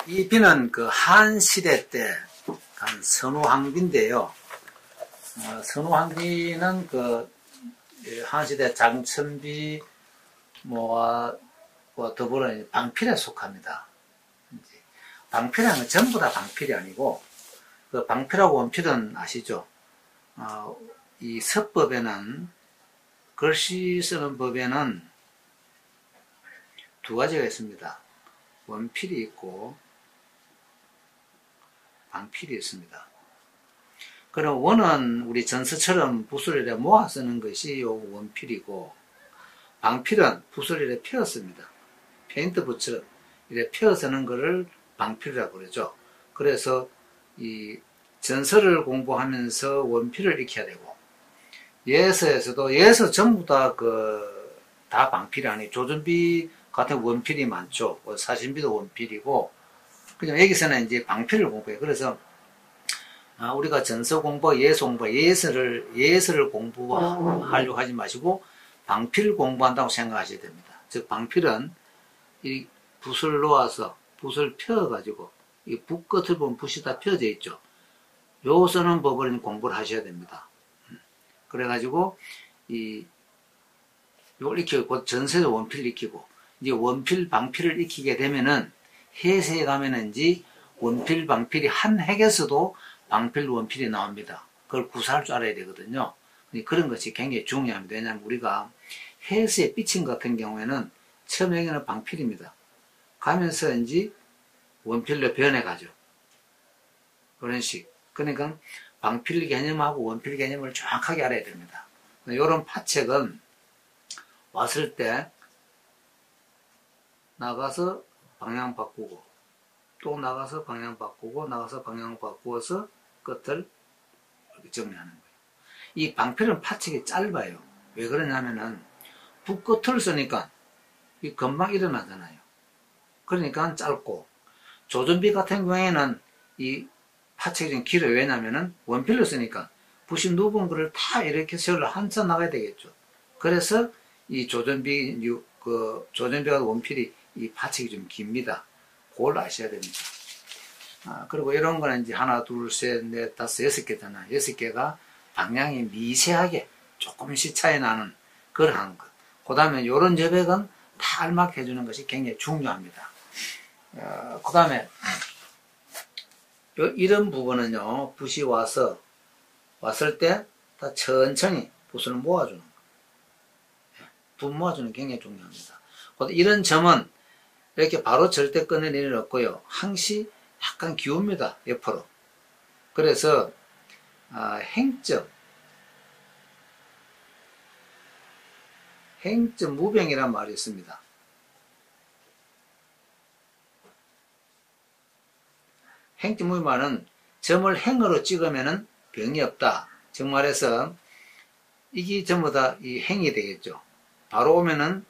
이 비는 그 한 시대 때 간 선우항비인데요. 선우항비는 그 한 시대 장천비 뭐와 더불어 방필에 속합니다. 방필이라는 건 전부 다 방필이 아니고 그 방필하고 원필은 아시죠? 이 서법에는 글씨 쓰는 법에는 두 가지가 있습니다. 원필이 있고 방필이 있습니다. 그럼 원은 우리 전서처럼 붓을 이렇게 모아 쓰는 것이 요 원필이고, 방필은 붓을 이렇게 펴 씁니다. 페인트 붓처럼 이렇게 펴 쓰는 것을 방필이라고 그러죠. 그래서 이 전서를 공부하면서 원필을 익혀야 되고, 예서에서도 예서 전부 다 방필이 아니고 조준비 같은 원필이 많죠. 사신비도 원필이고, 그냥 여기서는 이제 방필을 공부해요. 그래서 우리가 전서 공부, 예서 공부, 예서를 공부하려고 하지 마시고 방필을 공부한다고 생각하셔야 됩니다. 즉 방필은 이 붓을 놓아서 붓을 펴가지고 이 붓 끝을 보면 붓이 다 펴져 있죠. 요 쓰는 법을 공부를 하셔야 됩니다. 그래가지고 요걸 익히고 전서에서 원필을 익히고 이제 원필, 방필을 익히게 되면은 해세에 가면은 이제 원필, 방필이 한 획에서도 방필, 원필이 나옵니다. 그걸 구사할 줄 알아야 되거든요. 그런 것이 굉장히 중요합니다. 왜냐하면 우리가 해수의 삐친 같은 경우에는 처음에는 방필입니다. 가면서 이제 원필로 변해가죠. 그런 식. 그러니까 방필 개념하고 원필 개념을 정확하게 알아야 됩니다. 이런 파책은 왔을 때 나가서 방향 바꾸고 또 나가서 방향 바꾸고 나가서 방향 바꾸어서 끝을 이렇게 정리하는 거예요. 이 방필은 파책이 짧아요. 왜 그러냐면은 붓 끝을 쓰니까 이 금방 일어나잖아요. 그러니까 짧고, 조준비 같은 경우에는 이 파책이 좀 길어요. 왜냐면은 원필로 쓰니까 붓이 누분 거를 다 이렇게 세월로 한참 나가야 되겠죠. 그래서 이 조준비와 원필이 이 파책이 좀 깁니다. 그걸 아셔야 됩니다. 그리고 이런 거는 이제 하나, 둘, 셋, 넷, 다섯, 6개잖아요. 6개가 방향이 미세하게 조금씩 차이 나는 그러한 것. 그 다음에 이런 여백은 다 알맞게 해주는 것이 굉장히 중요합니다. 그 다음에 이런 부분은요, 붓이 왔을 때 다 천천히 붓을 모아주는 거. 붓 모아주는 게 굉장히 중요합니다. 이런 점은 이렇게 바로 절대 꺼낼 일은 없고요. 항시 약간 기웁니다. 옆으로. 그래서 행점 무병이라는 말이 있습니다. 행점 무병 말은 점을 행으로 찍으면은 병이 없다. 즉 말해서 이게 전부 다 이 행이 되겠죠. 바로 오면은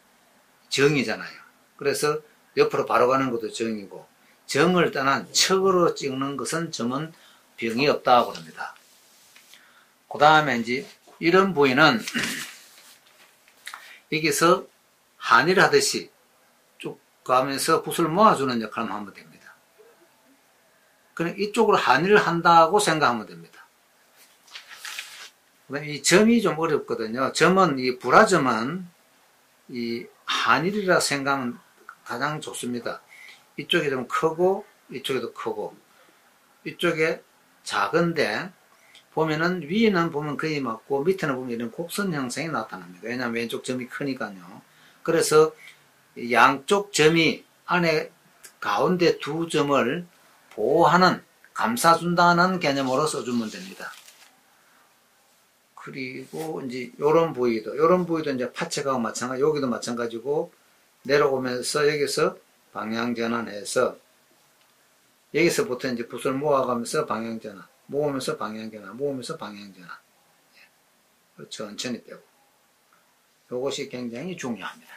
정이잖아요. 그래서 옆으로 바로 가는 것도 정이고, 정을 떠난 척으로 찍는 것은 점은 병이 없다고 합니다. 그 다음에 이제 이런 부위는 여기서 한의를 하듯이 쭉 가면서 붓을 모아주는 역할을 하면 됩니다. 그럼 이쪽으로 한의를 한다고 생각하면 됩니다. 이 점이 좀 어렵거든요. 점은, 이 불화점은 이 한일이라 생각하면 가장 좋습니다. 이쪽이 좀 크고 이쪽에도 크고 이쪽에 작은데 보면은 위에는 보면 거의 맞고 밑에는 보면 이런 곡선 형성이 나타납니다. 왜냐하면 왼쪽 점이 크니까요. 그래서 양쪽 점이 안에 가운데 두 점을 보호하는, 감싸준다는 개념으로 써주면 됩니다. 그리고 이제 요런 부위도 이제 파책하고 마찬가지, 여기도 마찬가지고 내려오면서 여기서 방향 전환해서 여기서부터 이제 붓을 모아가면서 방향 전환, 모으면서 방향 전환, 모으면서 방향 전환. 천천히 빼고. 이것이 굉장히 중요합니다.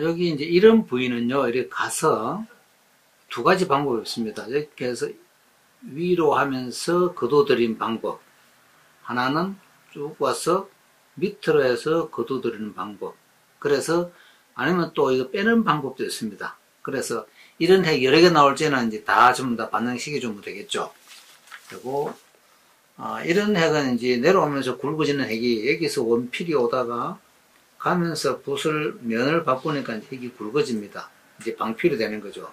여기 이제 이런 부위는요, 이렇게 가서 두 가지 방법이 있습니다. 이렇게 해서 위로 하면서 거둬들인 방법. 하나는 쭉 와서 밑으로 해서 거둬들이는 방법. 그래서 아니면 또 이거 빼는 방법도 있습니다. 그래서 이런 핵 여러 개 나올 때는 이제 다 전부 다 반영시켜 주면 되겠죠. 그리고 이런 핵은 이제 내려오면서 굵어지는 핵이 여기서 원필이 오다가 가면서 붓을 면을 바꾸니까 핵이 굵어집니다. 이제 방필이 되는 거죠.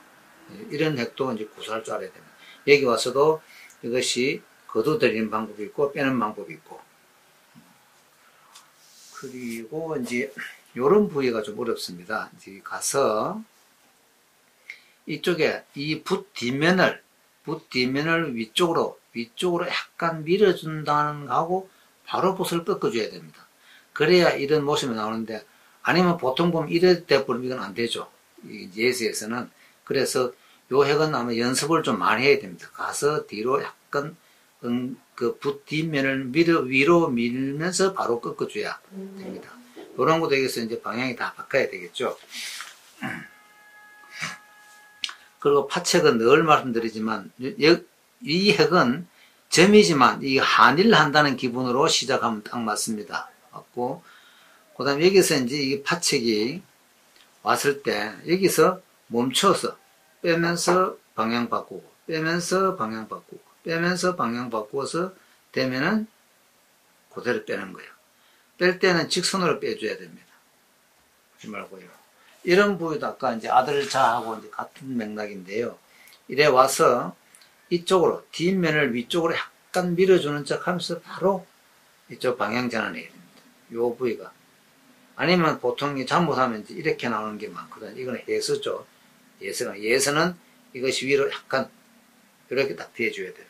이런 핵도 이제 구사할 줄 알아야 됩니다. 여기 와서도 이것이 거둬들이는 방법이 있고 빼는 방법이 있고, 그리고 이제 이런 부위가 좀 어렵습니다. 이제 가서 이쪽에 이 붓 뒷면을 위쪽으로 약간 밀어준다는 거하고 바로 붓을 꺾어줘야 됩니다. 그래야 이런 모습이 나오는데, 아니면 보통 보면 이럴 때 보면 이건 안 되죠. 예수에서는. 그래서 요 핵은 아마 연습을 좀 많이 해야 됩니다. 가서 뒤로 약간 그 붓 뒷면을 위로 밀면서 바로 꺾어줘야 됩니다. 이런 것도 여기서 이제 방향이 다 바꿔야 되겠죠. 그리고 파책은 늘 말씀드리지만, 이 핵은 점이지만 이 한일 한다는 기분으로 시작하면 딱 맞습니다. 맞고, 그 다음에 여기서 이제 이 파책이 왔을 때 여기서 멈춰서 빼면서 방향 바꾸고, 빼면서 방향 바꾸고, 빼면서 방향 바꾸어서 되면은 그대로 빼는 거예요. 뺄 때는 직선으로 빼줘야 됩니다. 그러지 말고요. 이런 부위도 아까 이제 아들 자하고 이제 같은 맥락인데요. 이래 와서 이쪽으로, 뒷면을 위쪽으로 약간 밀어주는 척 하면서 바로 이쪽 방향 전환해야 됩니다. 요 부위가. 아니면 보통 잘못하면 이제 이렇게 나오는 게 많거든요. 이거는 예서죠. 예서는 이것이 위로 약간 이렇게 딱 대줘야 됩니다.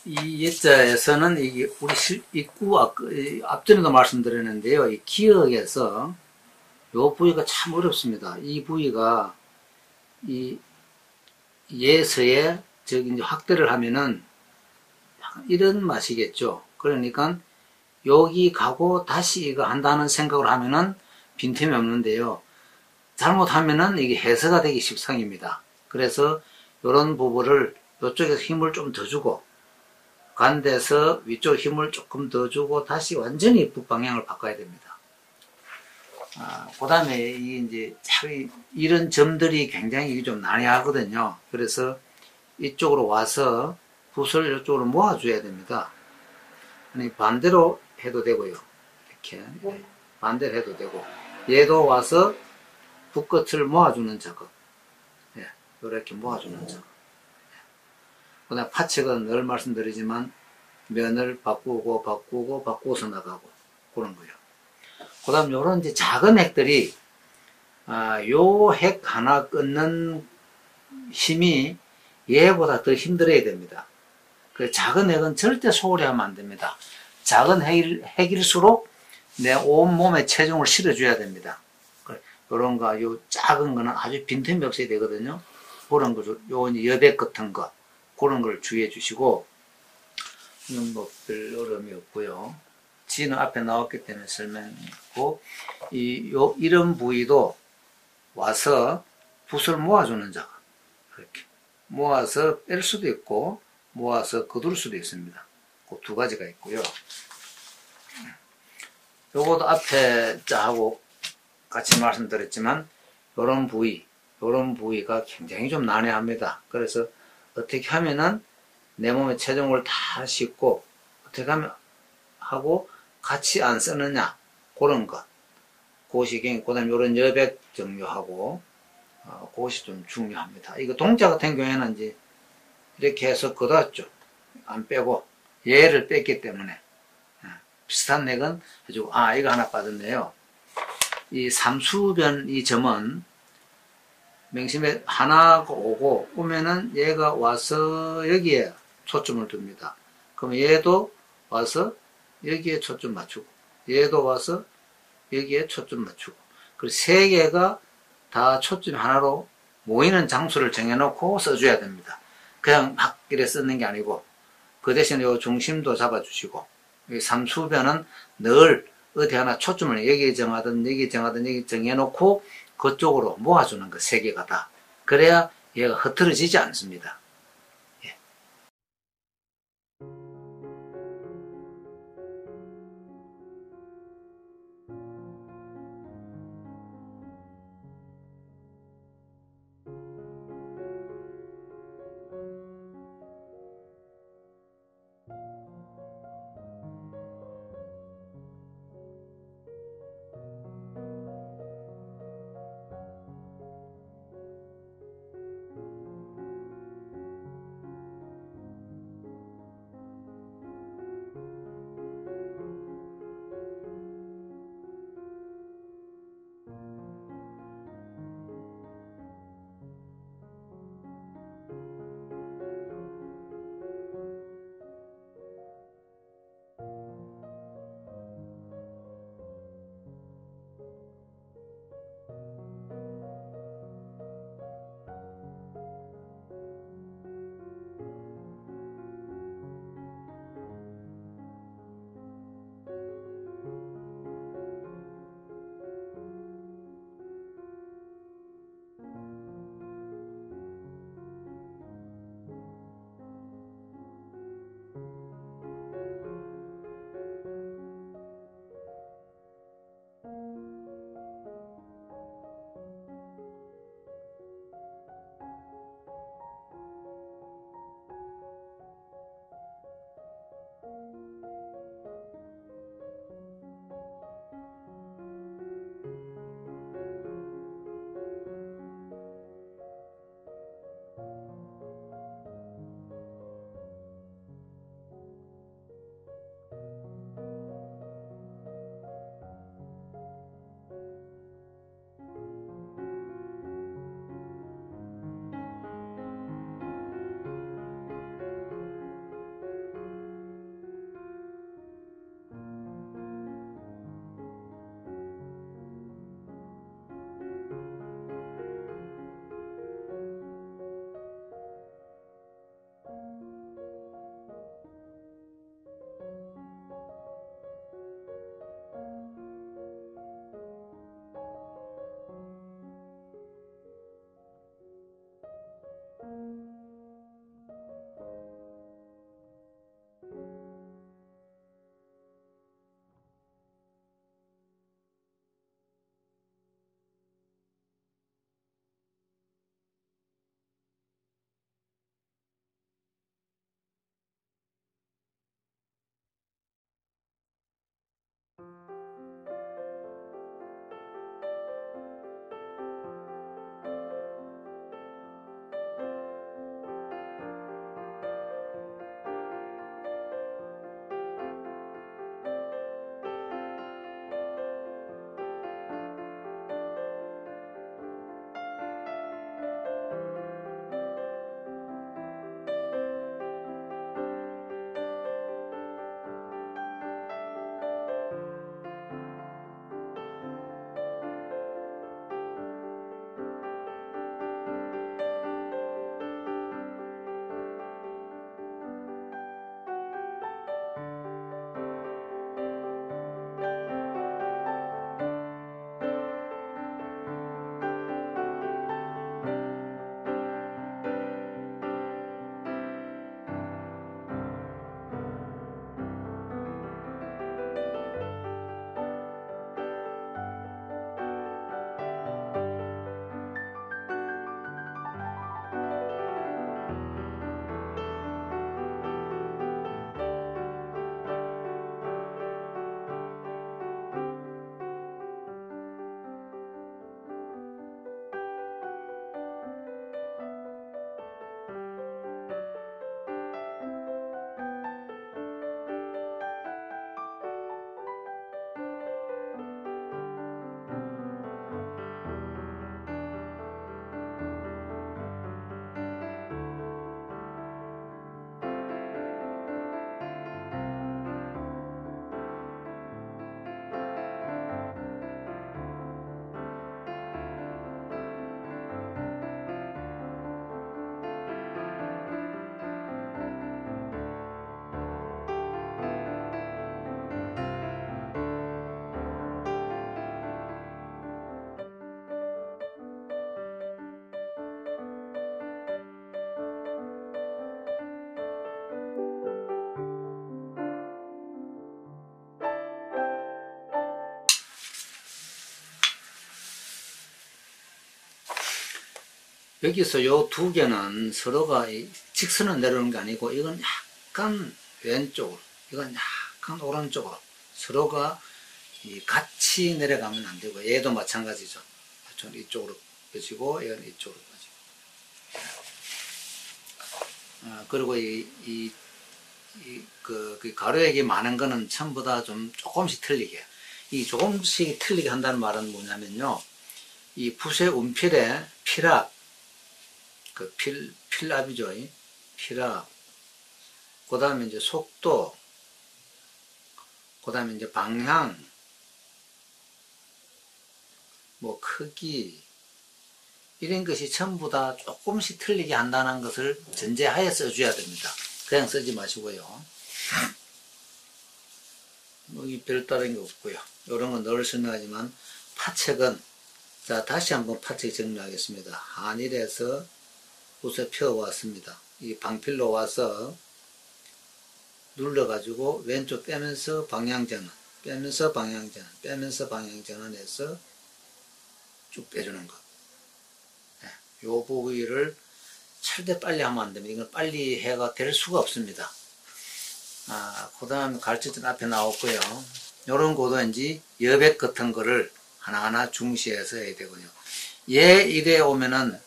이 예자에서는 이게 우리 입구 앞전에도 말씀드렸는데요. 이 기역에서 요 부위가 참 어렵습니다. 이 부위가 이 예서에 저기 이제 확대를 하면은 이런 맛이겠죠. 그러니까 여기 가고 다시 이거 한다는 생각을 하면은 빈틈이 없는데요. 잘못하면은 이게 해서가 되기 십상입니다. 그래서 이런 부분을 이쪽에서 힘을 좀 더 주고 간 데서 위쪽 힘을 조금 더 주고 다시 완전히 북방향을 바꿔야 됩니다. 그 다음에 이제 이런 점들이 굉장히 좀 난해하거든요. 그래서 이쪽으로 와서 붓을 이쪽으로 모아줘야 됩니다. 아니 반대로 해도 되고요. 이렇게 반대로 해도 되고 얘도 와서 붓끝을 모아주는 작업. 이렇게 모아주는 작업. 그 다음 파측은 늘 말씀드리지만 면을 바꾸고서 나가고 그런 거예요. 그 다음 요런 이제 작은 핵들이 요 핵 하나 끊는 힘이 얘보다 더 힘들어야 됩니다. 그 작은 핵은 절대 소홀히 하면 안 됩니다. 작은 핵일수록 내 온몸에 체중을 실어줘야 됩니다. 요런 거, 요 작은 거는 아주 빈틈이 없어야 되거든요. 그런 거, 요 여백 같은 거, 그런 걸 주의해 주시고, 이건 뭐 별 어려움이 없고요. 지는 앞에 나왔기 때문에 설명했고, 이런 부위도 와서 붓을 모아주는 작업. 이렇게. 모아서 뺄 수도 있고, 모아서 거둘 수도 있습니다. 그 두 가지가 있고요. 요것도 앞에 하고 같이 말씀드렸지만, 요런 부위가 굉장히 좀 난해합니다. 그래서 어떻게 하면은 내 몸에 체중을 다 싣고, 어떻게 하면 하고 같이 안 쓰느냐, 그런 것. 그것이, 그 다음에 요런 여백 정료하고, 그것이 좀 중요합니다. 이거 동자 같은 경우에는 이제 이렇게 해서 걷었죠. 안 빼고, 얘를 뺐기 때문에. 비슷한 맥은 해주고, 이거 하나 빠졌네요. 이 삼수변 이 점은 맹심에 하나가 오면은 얘가 와서 여기에 초점을 둡니다. 그럼 얘도 와서 여기에 초점 맞추고, 얘도 와서 여기에 초점 맞추고, 그리고 세 개가 다 초점 하나로 모이는 장소를 정해놓고 써줘야 됩니다. 그냥 막 이래 쓰는 게 아니고, 그 대신 요 중심도 잡아주시고, 이 삼수변은 늘 어디 하나 초점을 여기 정하든 여기 정해놓고 그쪽으로 모아주는 거 세 개가 다. 그래야 얘가 흐트러지지 않습니다. 여기서 요 두 개는 서로가 직선은 내려오는 게 아니고 이건 약간 왼쪽으로, 이건 약간 오른쪽으로 서로가 같이 내려가면 안 되고, 얘도 마찬가지죠. 이쪽으로 빠지고 얘는 이쪽으로 빠지고. 그리고 그 가로액이 많은 거는 전부 다 좀 조금씩 틀리게. 이 조금씩 틀리게 한다는 말은 뭐냐면요. 이 붓의 운필에 필압, 필압이죠. 필압. 그 다음에 이제 속도, 그 다음에 이제 방향, 뭐 크기, 이런 것이 전부 다 조금씩 틀리게 한다는 것을 전제하에 써줘야 됩니다. 그냥 쓰지 마시고요. 여기 별다른 게 없고요. 이런 건 늘 설명하지만, 파책은, 자, 다시 한번 파책 정리하겠습니다. 한일에서 붓에 펴왔습니다. 이 방필로 와서 눌러가지고 왼쪽 빼면서 방향전환, 빼면서 방향전환, 빼면서 방향전환해서 쭉 빼주는 것. 요 부위를 절대 빨리 하면 안 됩니다. 이건 빨리 해가 될 수가 없습니다. 그 다음 가르쳐준 앞에 나왔고요. 요런 거도 이제 여백 같은 거를 하나하나 중시해서 해야 되고요. 얘 이래 오면은,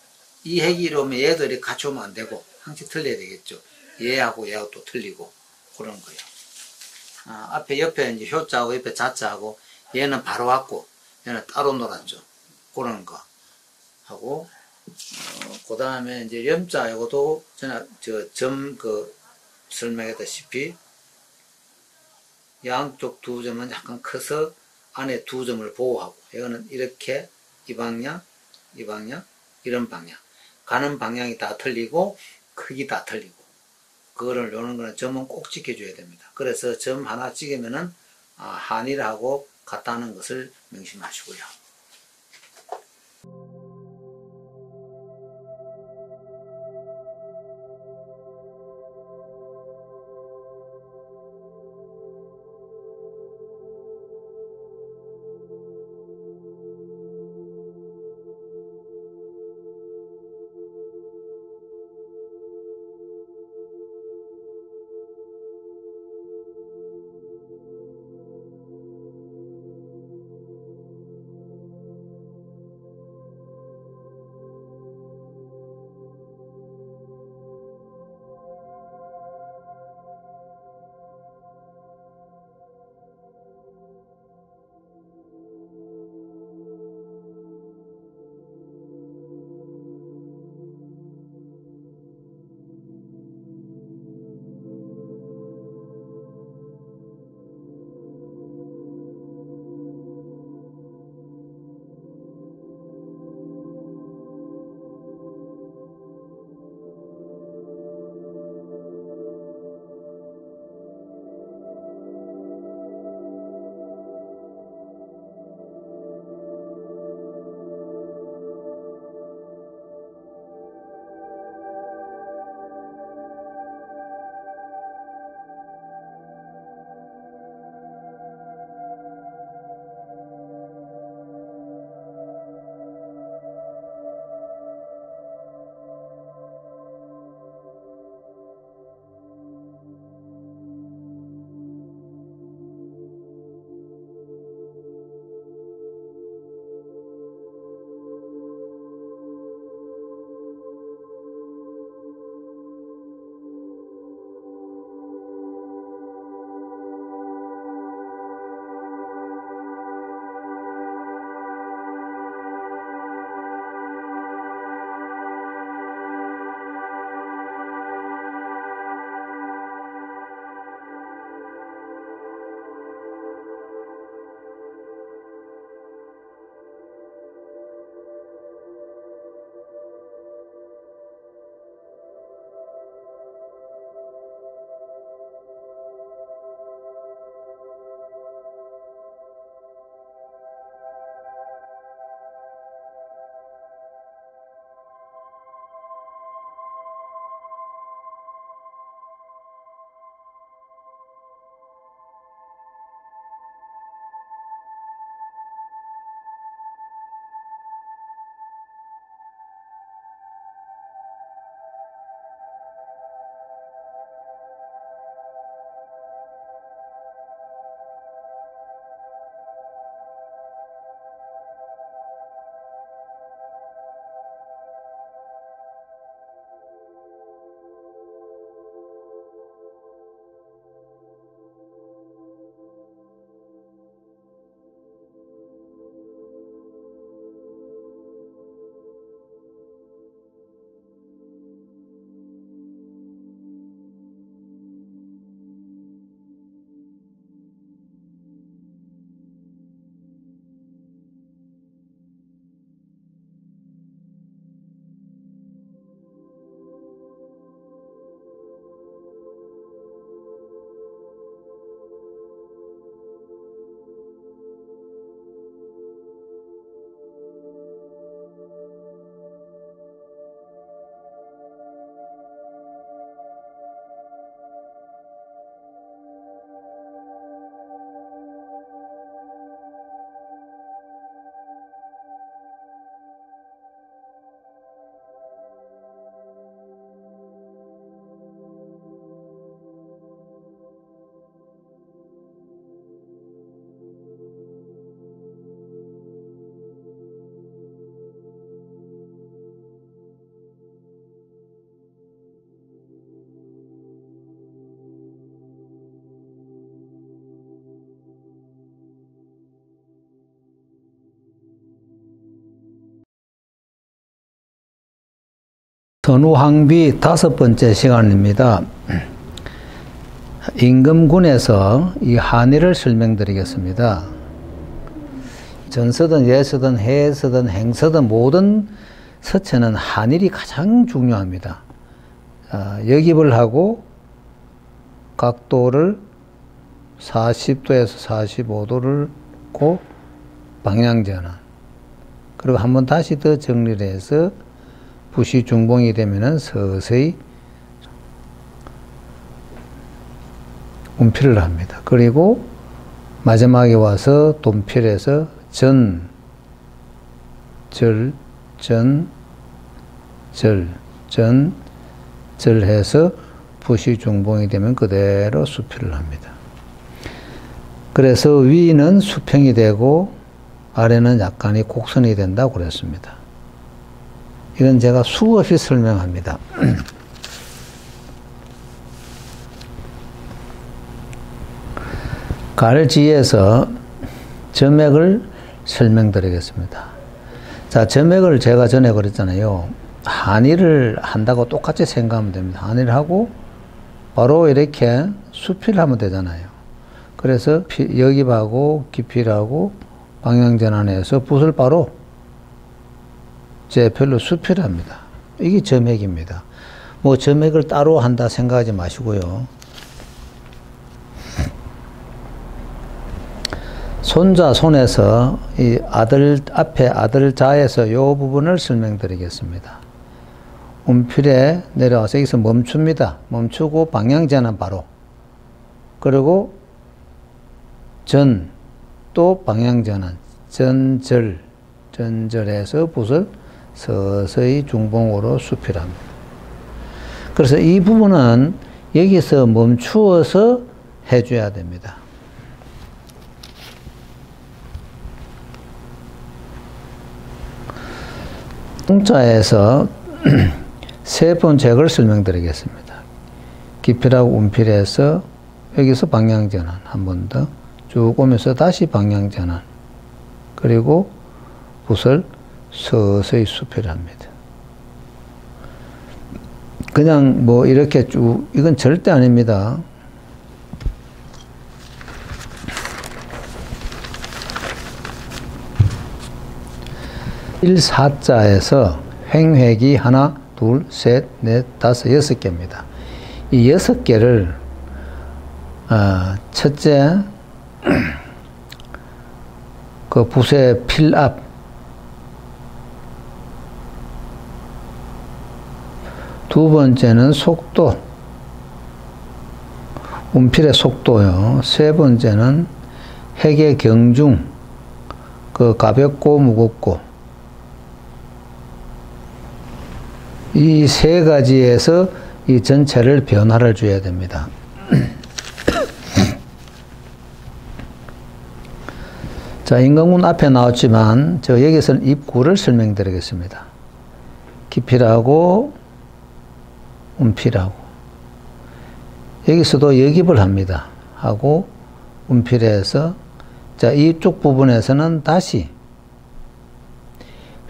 이 핵이 이래 오면 얘도 이렇게 같이 오면 안 되고, 항상 틀려야 되겠죠. 얘하고 얘하고 또 틀리고, 그런 거요. 앞에 옆에 이제 효자하고 옆에 자자하고, 얘는 바로 왔고, 얘는 따로 놀았죠. 그런 거. 하고, 그 다음에 이제 염자 이것도 설명했다시피 양쪽 두 점은 약간 커서 안에 두 점을 보호하고, 이거는 이렇게 이 방향, 이 방향, 이런 방향. 가는 방향이 다 틀리고, 크기 다 틀리고. 그거를 요는 거는 점은 꼭 지켜줘야 됩니다. 그래서 점 하나 찍으면은, 한일하고 같다는 것을 명심하시고요. 선우항비 5번째 시간입니다. 임금군에서 이 한의를 설명드리겠습니다. 전서든 예서든 해서든 행서든 모든 서체는 한일이 가장 중요합니다. 역입을 하고 각도를 40도에서 45도를 고 방향전환, 그리고 한번 다시 더 정리를 해서 부시 중봉이 되면은 서서히 운필을 합니다. 그리고 마지막에 와서 돈필에서 전, 절, 전, 절, 전, 절 해서 부시 중봉이 되면 그대로 수필을 합니다. 그래서 위는 수평이 되고 아래는 약간의 곡선이 된다고 그랬습니다. 이건 제가 수없이 설명합니다. 갈지에서 점액을 설명드리겠습니다. 자, 점액을 제가 전에 그랬잖아요. 한의를 한다고 똑같이 생각하면 됩니다. 한의를 하고 바로 이렇게 수필을 하면 되잖아요. 그래서 역입하고 기필하고 방향전환해서 붓을 바로 제별로 수필을 합니다. 이게 점액입니다. 뭐 점액을 따로 한다 생각하지 마시고요. 손자 손에서 이 아들 앞에 아들자에서 이 부분을 설명드리겠습니다. 운필에 내려와서 여기서 멈춥니다. 멈추고 방향전환 바로. 그리고 전, 또 방향전환, 전절해서 붓을 서서히 중봉으로 수필합니다. 그래서 이 부분은 여기서 멈추어서 해줘야 됩니다. 통자에서 세 번째를 설명드리겠습니다. 기필하고 운필해서 여기서 방향전환 한 번 더 쭉 오면서 다시 방향전환, 그리고 붓을 서서히 수필합니다. 그냥 뭐 이렇게 쭉, 이건 절대 아닙니다. 일사자에서 횡획이 하나, 둘, 셋, 넷, 다섯, 6개입니다. 이 6개를 첫째 그 붓의 필압, 두 번째는 속도, 운필의 속도요. 세 번째는 핵의 경중, 그 가볍고 무겁고, 이 세 가지에서 이 전체를 변화를 줘야 됩니다. 자, 임금군 앞에 나왔지만 저 여기서는 입구를 설명드리겠습니다. 기필하고 운필하고, 여기서도 역입을 합니다. 하고 운필해서, 자, 이쪽 부분에서는 다시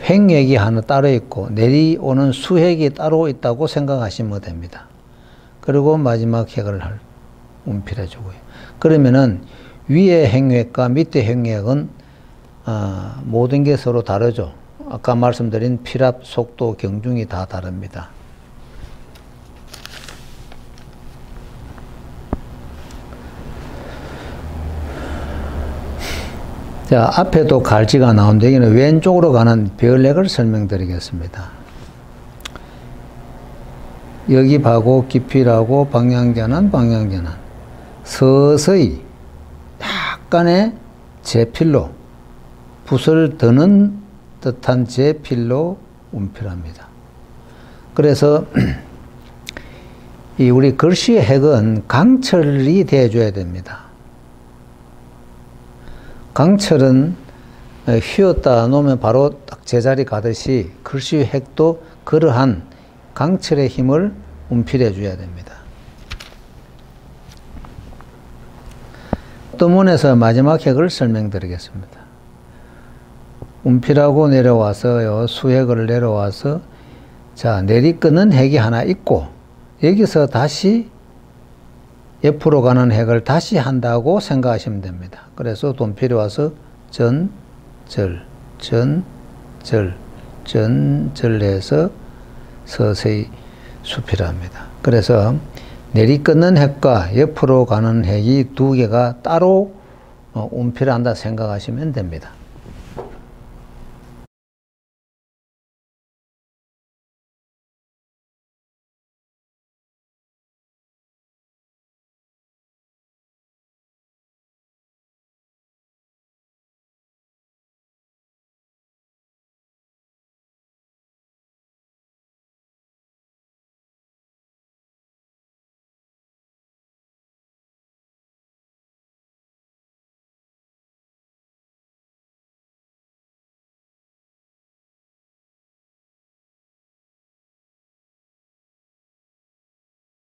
횡획이 하나 따로 있고 내려오는 수획이 따로 있다고 생각하시면 됩니다. 그리고 마지막 획을 운필해 주고요. 그러면은 위에 횡획과 밑에 횡획은 모든 게 서로 다르죠. 아까 말씀드린 필압, 속도, 경중이 다 다릅니다. 자, 앞에도 갈지가 나오는데 여기는 왼쪽으로 가는 별액을 설명드리겠습니다. 역입하고 기필하고 방향전환, 방향전환. 서서히 약간의 제필로, 붓을 드는 듯한 제필로 운필합니다. 그래서 이 우리 글씨의 핵은 강철이 되어줘야 됩니다. 강철은 휘었다 놓으면 바로 딱 제자리 가듯이 글씨의 핵도 그러한 강철의 힘을 운필해 줘야 됩니다. 떠문에서 마지막 핵을 설명드리겠습니다. 운필하고 내려와서요, 수핵을 내려와서 자, 내리끄는 핵이 하나 있고 여기서 다시 옆으로 가는 핵을 다시 한다고 생각하시면 됩니다. 그래서 돈필이 와서 전, 절, 전, 절, 전, 절 해서 서서히 수필합니다. 그래서 내리끄는 핵과 옆으로 가는 핵이 두 개가 따로 운필을 한다 생각하시면 됩니다.